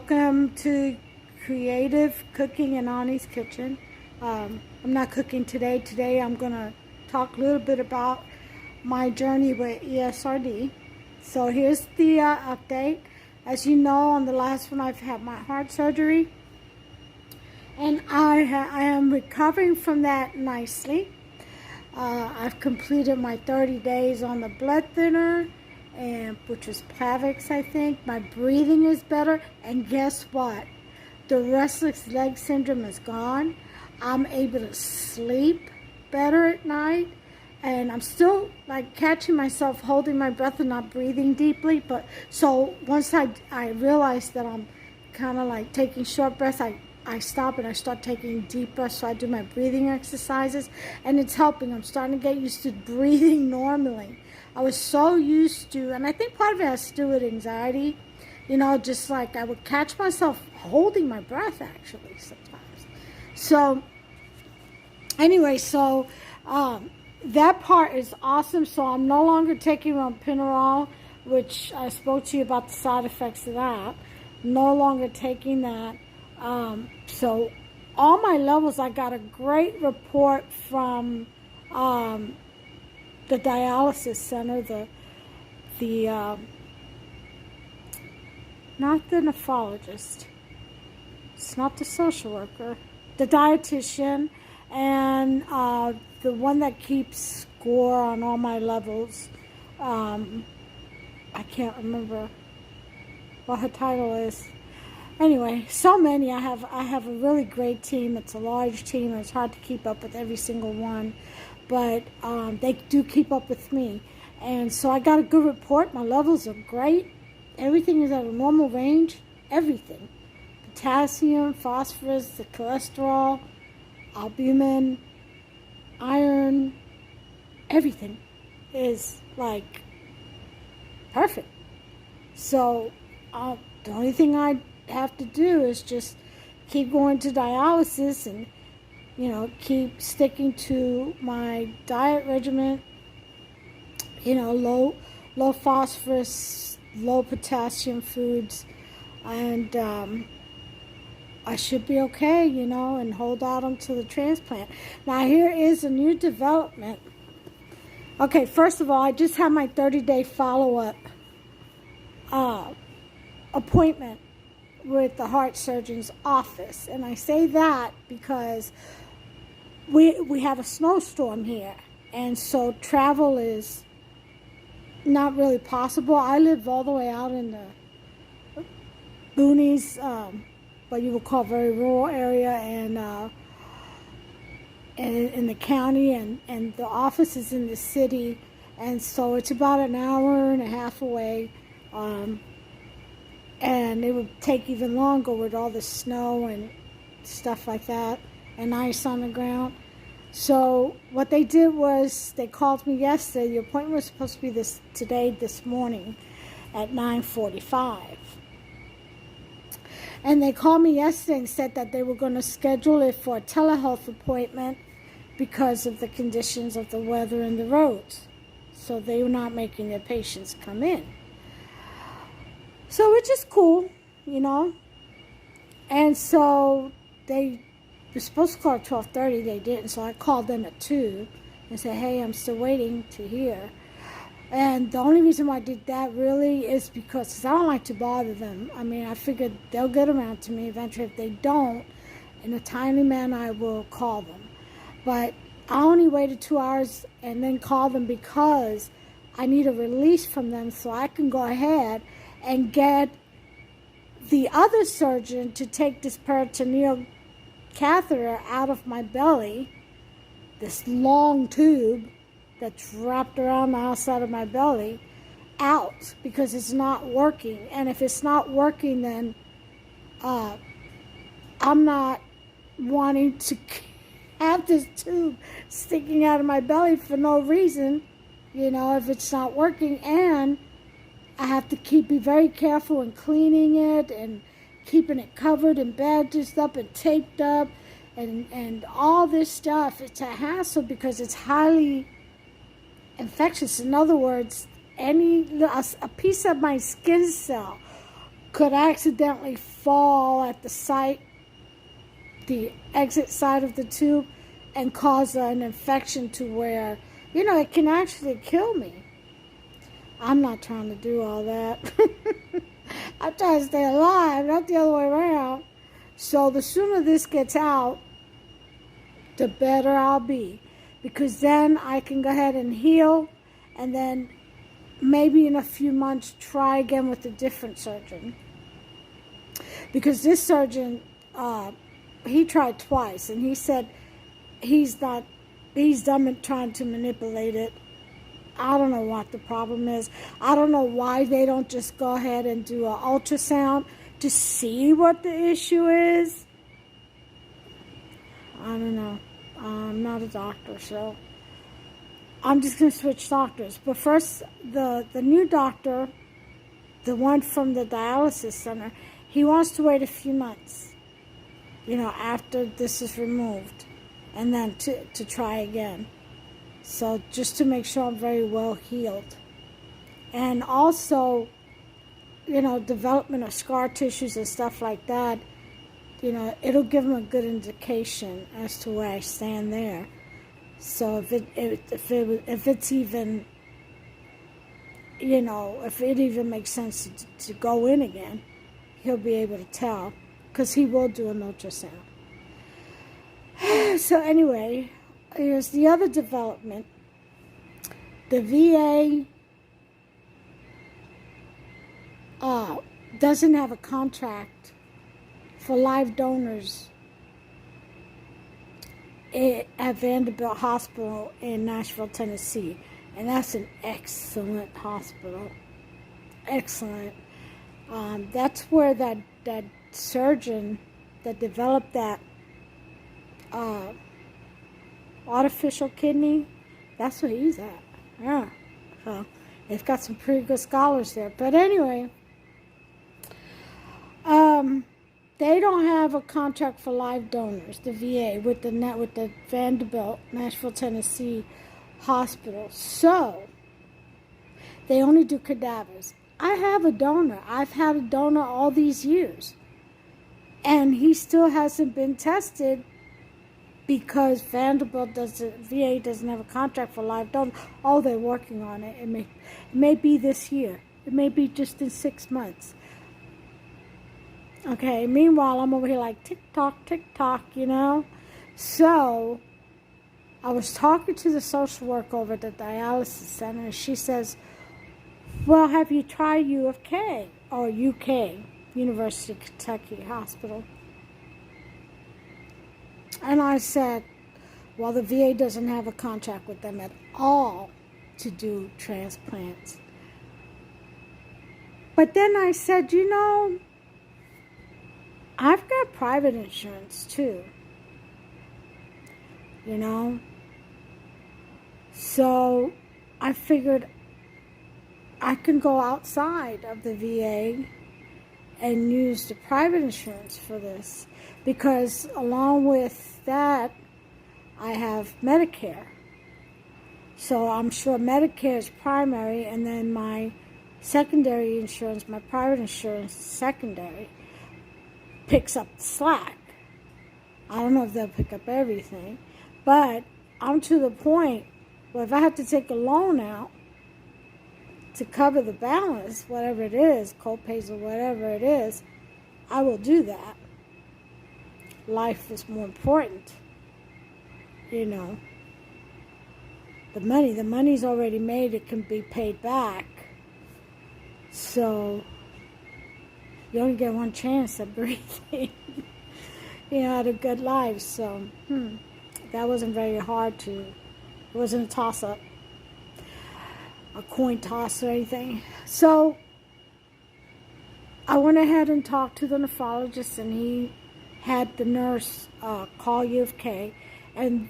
Welcome to Creative Cooking in Ani's Kitchen. I'm not cooking today. Today I'm going to talk a little bit about my journey with ESRD. So here's the update. As you know, on the last one I've had my heart surgery. And I am recovering from that nicely. I've completed my 30 days on the blood thinner, and which was Plavix, I think. My breathing is better, and guess what? The restless leg syndrome is gone. I'm able to sleep better at night, and I'm still like catching myself holding my breath and not breathing deeply. But so once I realize that I'm kind of like taking short breaths, I stop and I start taking deep breaths. So I do my breathing exercises, and it's helping. I'm starting to get used to breathing normally. I was so used to, and I think part of it has to do with anxiety, you know, just like I would catch myself holding my breath actually sometimes. So anyway, so that part is awesome. So I'm no longer taking ropinirole, which I spoke to you about the side effects of that. No longer taking that. So all my levels, I got a great report from the dialysis center, not the nephrologist, it's not the social worker, the dietitian, and the one that keeps score on all my levels. I can't remember what her title is. Anyway, so many. I have a really great team. It's a large team, and it's hard to keep up with every single one, but they do keep up with me. And so I got a good report. My levels are great. Everything is at a normal range. Everything. Potassium, phosphorus, the cholesterol, albumin, iron, everything is like perfect. So the only thing I have to do is just keep going to dialysis and, you know, keep sticking to my diet regimen, you know, low phosphorus, low potassium foods, and I should be okay, you know, and hold out until the transplant. Now here is a new development. Okay, first of all, I just had my 30-day follow-up appointment with the heart surgeon's office, and I say that because we have a snowstorm here, and so travel is not really possible. I live all the way out in the boonies, what you would call very rural area, and in the county, and the office is in the city, and so it's about an hour and a half away. And it would take even longer with all the snow and stuff like that and ice on the ground. So what they did was they called me yesterday. The appointment was supposed to be this morning at 9:45. And they called me yesterday and said that they were going to schedule it for a telehealth appointment because of the conditions of the weather and the roads. So they were not making their patients come in. So which is cool, you know. And so they were supposed to call at 12:30. They didn't. So I called them at 2 and said, hey, I'm still waiting to hear. And the only reason why I did that really is because I don't like to bother them. I mean, I figured they'll get around to me eventually. If they don't, in a timely manner, I will call them. But I only waited 2 hours and then called them because I need a release from them so I can go ahead and get the other surgeon to take this peritoneal catheter out of my belly, this long tube that's wrapped around the outside of my belly, out, because it's not working. And if it's not working, then I'm not wanting to have this tube sticking out of my belly for no reason, you know, if it's not working. And I have to be very careful in cleaning it and keeping it covered and bandaged up and taped up and all this stuff. It's a hassle because it's highly infectious. In other words, a piece of my skin cell could accidentally fall at the exit side of the tube, and cause an infection to where, it can actually kill me. I'm not trying to do all that. I'm trying to stay alive, not the other way around. So the sooner this gets out, the better I'll be. Because then I can go ahead and heal, and then maybe in a few months try again with a different surgeon. Because this surgeon, he tried twice, and he said he's done trying to manipulate it. I don't know what the problem is. I don't know why they don't just go ahead and do an ultrasound to see what the issue is. I don't know. I'm not a doctor, so I'm just going to switch doctors. But first, the new doctor, the one from the dialysis center, he wants to wait a few months, after this is removed, and then to try again. So just to make sure I'm very well healed. And also, development of scar tissues and stuff like that, it'll give them a good indication as to where I stand there. So if it's even, if it even makes sense to go in again, he'll be able to tell, because he will do an ultrasound. So anyway, here's the other development. The VA doesn't have a contract for live donors at Vanderbilt Hospital in Nashville, Tennessee. And that's an excellent hospital. Excellent. That's where that surgeon that developed that artificial kidney, that's where he's at. Yeah. So they've got some pretty good scholars there. But anyway, they don't have a contract for live donors, the VA, with the Vanderbilt, Nashville, Tennessee hospital. So they only do cadavers. I have a donor. I've had a donor all these years. And he still hasn't been tested because VA doesn't have a contract for live donors. Oh, they're working on it. It may be this year. It may be just in 6 months. Okay, meanwhile, I'm over here like tick-tock, So I was talking to the social worker over at the dialysis center, and she says, well, have you tried UFK or UK, University of Kentucky Hospital? And I said, well, the VA doesn't have a contract with them at all to do transplants. But then I said, I've got private insurance too, So I figured I can go outside of the VA and use the private insurance for this, because along with that, I have Medicare. So I'm sure Medicare is primary, and then my secondary insurance, my private insurance secondary, picks up the slack. I don't know if they'll pick up everything, but I'm to the point where if I have to take a loan out to cover the balance, whatever it is, co-pays or whatever it is, I will do that. Life is more important. The money's already made, it can be paid back. So you only get one chance at breathing, at a good life. So that wasn't very hard it wasn't a toss-up, a coin toss or anything. So I went ahead and talked to the nephrologist, and he had the nurse call UFK, and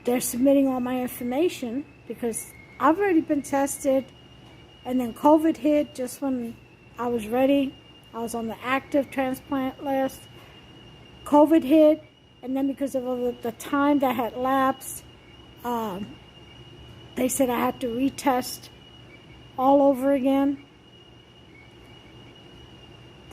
they're submitting all my information because I've already been tested, and then COVID hit just when I was ready. I was on the active transplant list. COVID hit, and then because of the time that had lapsed, they said I had to retest all over again.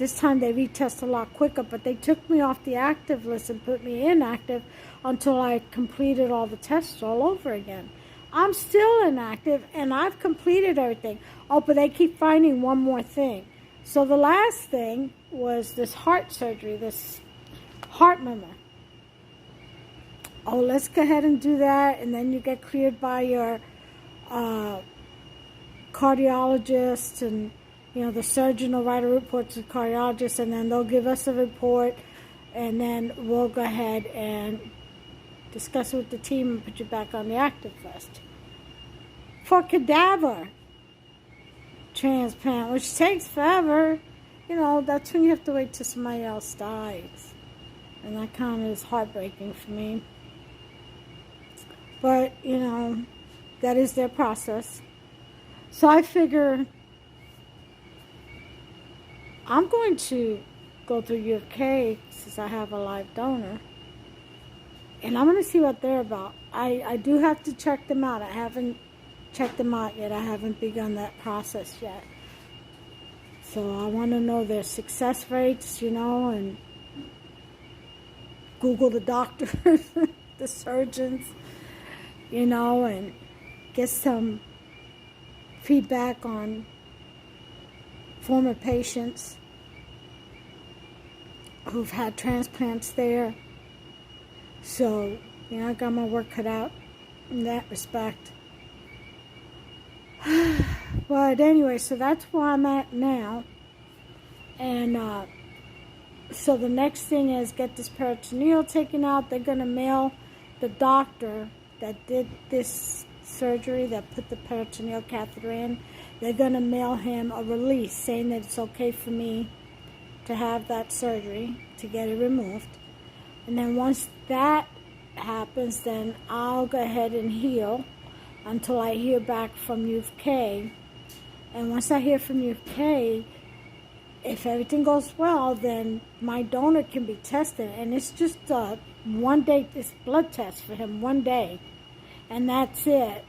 This time they retest a lot quicker, but they took me off the active list and put me inactive until I completed all the tests all over again. I'm still inactive, and I've completed everything. Oh, but they keep finding one more thing. So the last thing was this heart surgery, this heart murmur. Oh, let's go ahead and do that, and then you get cleared by your cardiologist, and the surgeon will write a report to the cardiologist, and then they'll give us a report, and then we'll go ahead and discuss it with the team and put you back on the active list. For cadaver transplant, which takes forever, that's when you have to wait till somebody else dies. And that kind of is heartbreaking for me. But, that is their process. So I figure I'm going to go through U of K since I have a live donor. And I'm going to see what they're about. I do have to check them out. I haven't checked them out yet. I haven't begun that process yet. So I want to know their success rates, and Google the doctors, the surgeons, and get some feedback on former patients who've had transplants there. So, I got my work cut out in that respect. But anyway, so that's where I'm at now. And so the next thing is get this peritoneal taken out. They're going to mail the doctor that did this surgery, that put the peritoneal catheter in. They're going to mail him a release saying that it's okay for me to have that surgery, to get it removed. And then once that happens, then I'll go ahead and heal until I hear back from U of K. And once I hear from U of K, if everything goes well, then my donor can be tested. And it's just one day, this blood test for him, one day. And that's it.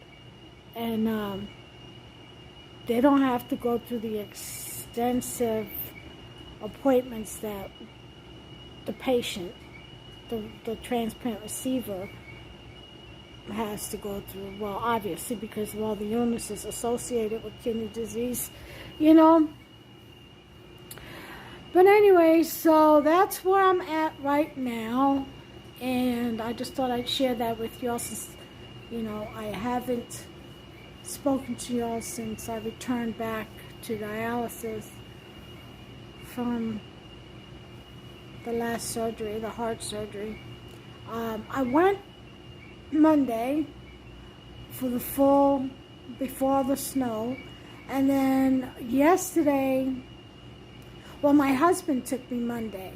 And they don't have to go through the extensive appointments that the patient, the transplant receiver, has to go through. Well, obviously, because of all the illnesses associated with kidney disease, But anyway, so that's where I'm at right now. And I just thought I'd share that with y'all since, I haven't spoken to y'all since I returned back to dialysis from the last surgery, the heart surgery. I went Monday for the full, before the snow, and then yesterday, well, my husband took me Monday,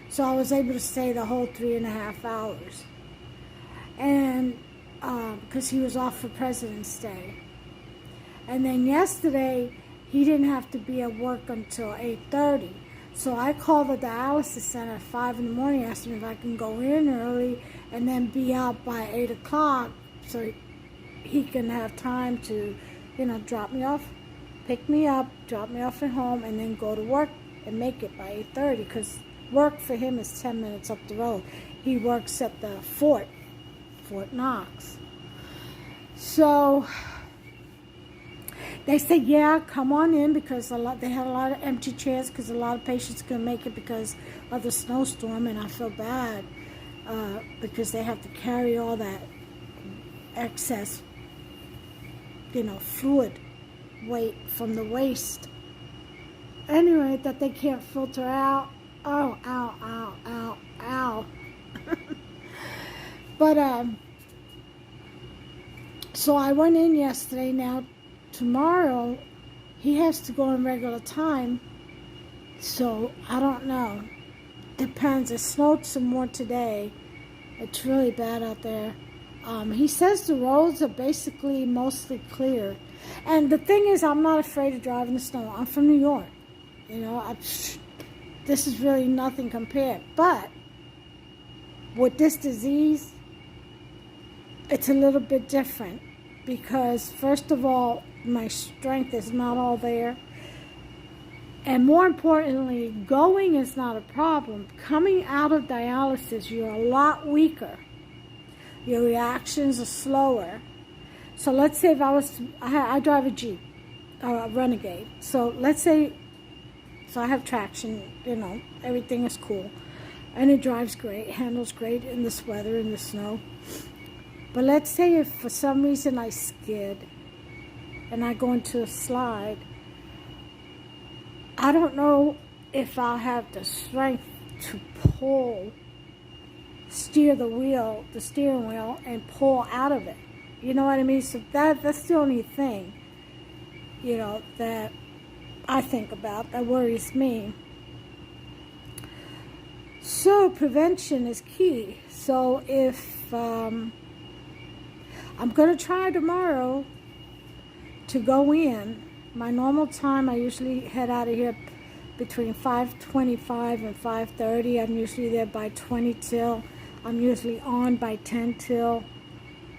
so I was able to stay the whole 3.5 hours, and because he was off for President's Day. And then yesterday, he didn't have to be at work until 8:30. So I called the dialysis center at 5 in the morning, asked him if I can go in early and then be out by 8 o'clock so he can have time to, drop me off, pick me up, drop me off at home, and then go to work and make it by 8:30, because work for him is 10 minutes up the road. He works at the Fort Knox. So they said, yeah, come on in, because they had a lot of empty chairs because a lot of patients couldn't make it because of the snowstorm, and I feel bad because they have to carry all that excess, fluid weight from the waste. Anyway, that they can't filter out. Oh, ow, ow, ow, ow. But, so I went in yesterday. Now, tomorrow, he has to go in regular time, so I don't know. Depends. It snowed some more today. It's really bad out there. He says the roads are basically mostly clear. And the thing is, I'm not afraid of driving the snow. I'm from New York. This is really nothing compared. But with this disease, it's a little bit different. Because, first of all, my strength is not all there. And more importantly, going is not a problem. Coming out of dialysis, you're a lot weaker. Your reactions are slower. So let's say if I drive a Jeep, a Renegade. So let's say, so I have traction, you know, everything is cool. And it drives great, handles great in this weather, in the snow. But let's say if for some reason I skid and I go into a slide, I don't know if I'll have the strength to steer the steering wheel, and pull out of it. You know what I mean? So that's the only thing, you know, that I think about, that worries me. So prevention is key. So if I'm going to try tomorrow to go in. My normal time, I usually head out of here between 5:25 and 5:30. I'm usually there by 20 till. I'm usually on by 10 till,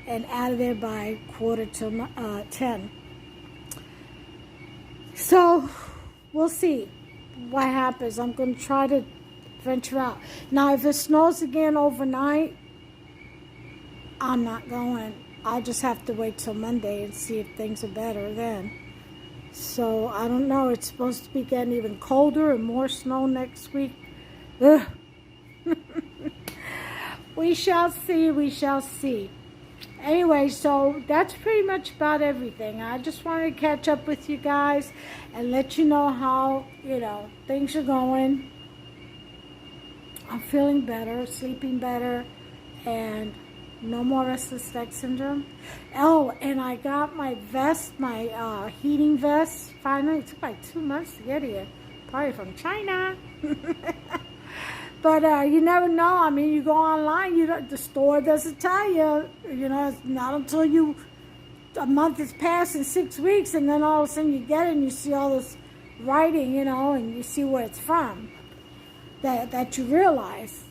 and out of there by 10:15. So we'll see what happens. I'm going to try to venture out. Now, if it snows again overnight, I'm not going. I'll just have to wait till Monday and see if things are better then. So, I don't know. It's supposed to be getting even colder and more snow next week. Ugh. We shall see. We shall see. Anyway, so that's pretty much about everything. I just wanted to catch up with you guys and let you know how, you know, things are going. I'm feeling better, sleeping better, and no more restless leg syndrome. Oh, and I got my vest, my heating vest. Finally, it took like 2 months to get here. Probably from China. But you never know. I mean, you go online, the store doesn't tell you. You know, it's not until a month has passed and 6 weeks, and then all of a sudden you get it and you see all this writing, you know, and you see where it's from. That you realize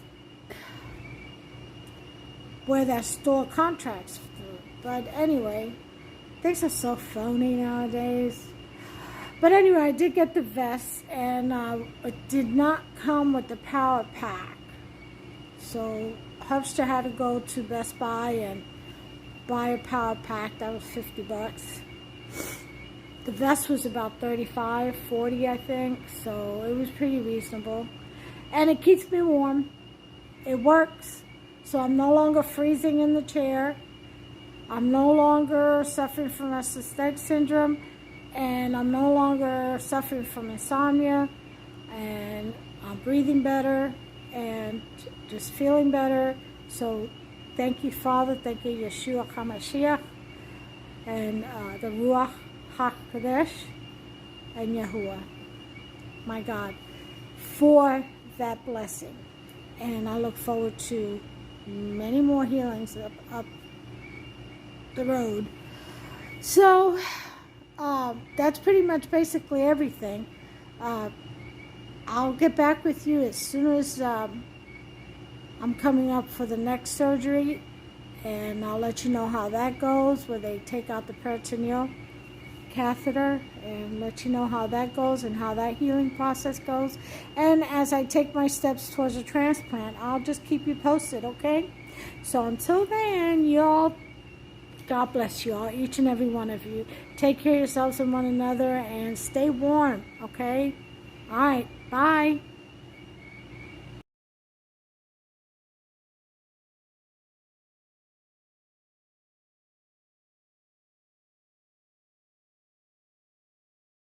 where that store contracts through. But anyway, things are so phony nowadays. But anyway, I did get the vest, and it did not come with the power pack. So Hubster had to go to Best Buy and buy a power pack. That was $50. The vest was about $35, $40, I think. So it was pretty reasonable. And it keeps me warm. It works. So I'm no longer freezing in the chair. I'm no longer suffering from restless leg syndrome. And I'm no longer suffering from insomnia. And I'm breathing better and just feeling better. So thank you, Father. Thank you, Yeshua HaMashiach. And the Ruach HaKodesh and Yahuwah, my God, for that blessing. And I look forward to many more healings up the road. So that's pretty much basically everything. I'll get back with you as soon as I'm coming up for the next surgery, and I'll let you know how that goes, where they take out the peritoneal catheter, and let you know how that goes and how that healing process goes. And as I take my steps towards a transplant, I'll just keep you posted, okay? So until then, y'all, God bless you all, each and every one of you. Take care of yourselves and one another, and stay warm, okay? All right, bye.